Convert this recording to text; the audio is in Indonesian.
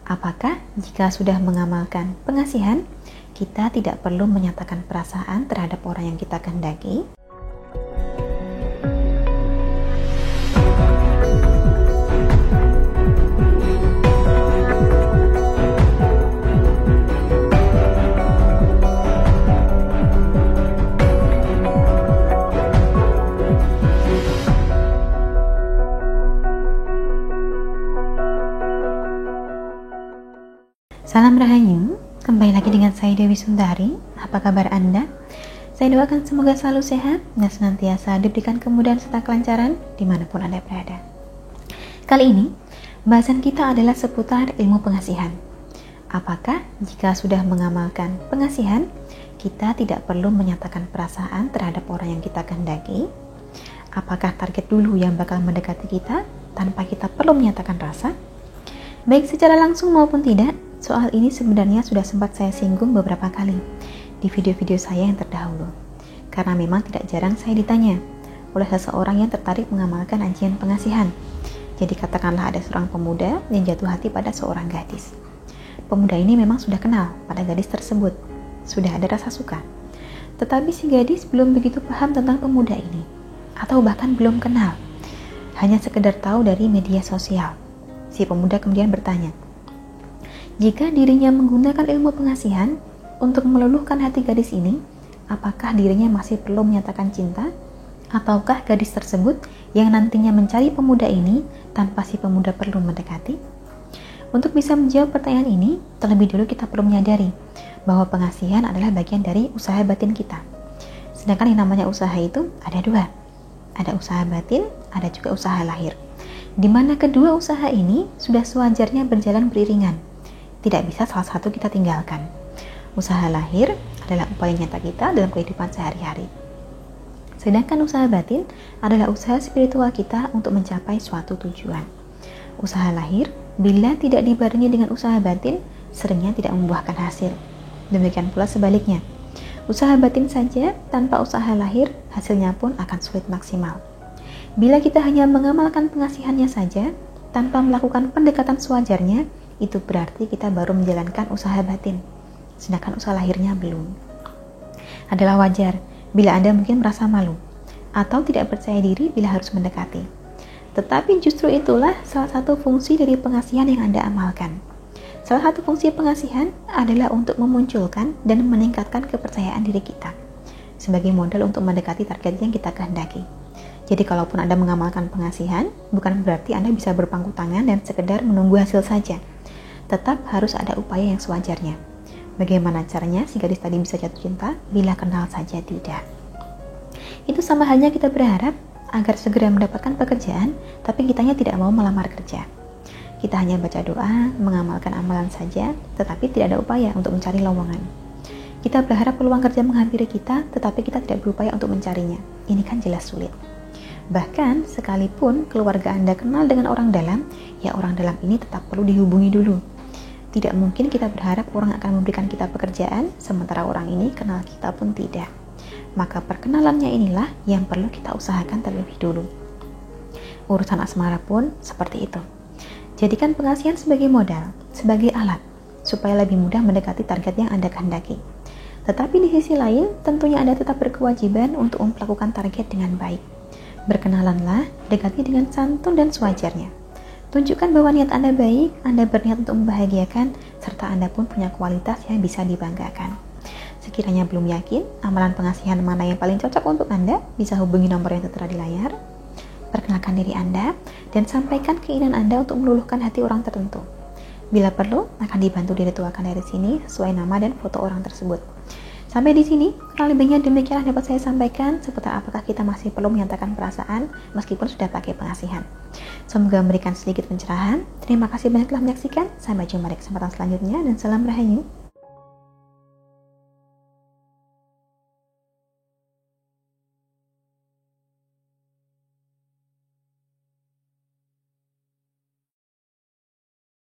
Apakah jika sudah mengamalkan pengasihan, kita tidak perlu menyatakan perasaan terhadap orang yang kita kehendaki? Salam Rahayu, kembali lagi dengan saya Dewi Sundari. Apa kabar Anda? Saya doakan semoga selalu sehat dan senantiasa diberikan kemudahan serta kelancaran dimanapun Anda berada. Kali ini, bahasan kita adalah seputar ilmu pengasihan. Apakah jika sudah mengamalkan pengasihan, kita tidak perlu menyatakan perasaan terhadap orang yang kita kehendaki? Apakah target dulu yang bakal mendekati kita tanpa kita perlu menyatakan rasa? Baik secara langsung maupun tidak, soal ini sebenarnya sudah sempat saya singgung beberapa kali di video-video saya yang terdahulu. Karena memang tidak jarang saya ditanya oleh seseorang yang tertarik mengamalkan ajian pengasihan. Jadi katakanlah ada seorang pemuda yang jatuh hati pada seorang gadis. Pemuda ini memang sudah kenal pada gadis tersebut, sudah ada rasa suka. Tetapi si gadis belum begitu paham tentang pemuda ini, atau bahkan belum kenal, hanya sekedar tahu dari media sosial. Si pemuda kemudian bertanya, jika dirinya menggunakan ilmu pengasihan untuk meluluhkan hati gadis ini, apakah dirinya masih perlu menyatakan cinta? Ataukah gadis tersebut yang nantinya mencari pemuda ini tanpa si pemuda perlu mendekati? Untuk bisa menjawab pertanyaan ini, terlebih dulu kita perlu menyadari bahwa pengasihan adalah bagian dari usaha batin kita. Sedangkan yang namanya usaha itu ada dua. Ada usaha batin, ada juga usaha lahir. Di mana kedua usaha ini sudah sewajarnya berjalan beriringan. Tidak bisa salah satu kita tinggalkan. Usaha lahir adalah upaya nyata kita dalam kehidupan sehari-hari. Sedangkan usaha batin adalah usaha spiritual kita untuk mencapai suatu tujuan. Usaha lahir, bila tidak dibarengi dengan usaha batin, seringnya tidak membuahkan hasil. Demikian pula sebaliknya. Usaha batin saja tanpa usaha lahir, hasilnya pun akan sulit maksimal. Bila kita hanya mengamalkan pengasihannya saja, tanpa melakukan pendekatan sewajarnya, itu berarti kita baru menjalankan usaha batin, sedangkan usaha lahirnya belum. Adalah wajar bila Anda mungkin merasa malu, atau tidak percaya diri bila harus mendekati. Tetapi justru itulah salah satu fungsi dari pengasihan yang Anda amalkan. Salah satu fungsi pengasihan adalah untuk memunculkan dan meningkatkan kepercayaan diri kita, sebagai modal untuk mendekati target yang kita kehendaki. Jadi kalaupun Anda mengamalkan pengasihan, bukan berarti Anda bisa berpangku tangan dan sekedar menunggu hasil saja. Tetap harus ada upaya yang sewajarnya. Bagaimana caranya si gadis tadi bisa jatuh cinta bila kenal saja tidak? Itu sama halnya kita berharap agar segera mendapatkan pekerjaan, tapi kitanya tidak mau melamar kerja. Kita hanya baca doa, mengamalkan amalan saja, tetapi tidak ada upaya untuk mencari lowongan. Kita berharap peluang kerja menghampiri kita, tetapi kita tidak berupaya untuk mencarinya. Ini kan jelas sulit. Bahkan, sekalipun keluarga Anda kenal dengan orang dalam, ya orang dalam ini tetap perlu dihubungi dulu. Tidak mungkin kita berharap orang akan memberikan kita pekerjaan, sementara orang ini kenal kita pun tidak. Maka perkenalannya inilah yang perlu kita usahakan terlebih dulu. Urusan asmara pun seperti itu. Jadikan pengasihan sebagai modal, sebagai alat, supaya lebih mudah mendekati target yang Anda kehendaki. Tetapi di sisi lain, tentunya Anda tetap berkewajiban untuk melakukan target dengan baik. Berkenalanlah, dekati dengan santun dan sewajarnya. Tunjukkan bahwa niat Anda baik, Anda berniat untuk membahagiakan, serta Anda pun punya kualitas yang bisa dibanggakan. Sekiranya belum yakin, amalan pengasihan mana yang paling cocok untuk Anda, bisa hubungi nomor yang tertera di layar. Perkenalkan diri Anda, dan sampaikan keinginan Anda untuk meluluhkan hati orang tertentu. Bila perlu, akan dibantu diritualkan dari sini sesuai nama dan foto orang tersebut. Sampai di sini, kurang lebihnya demikianlah dapat saya sampaikan seputar apakah kita masih perlu menyatakan perasaan meskipun sudah pakai pengasihan. Semoga memberikan sedikit pencerahan. Terima kasih banyak telah menyaksikan. Sampai jumpa di kesempatan selanjutnya dan salam Rahayu.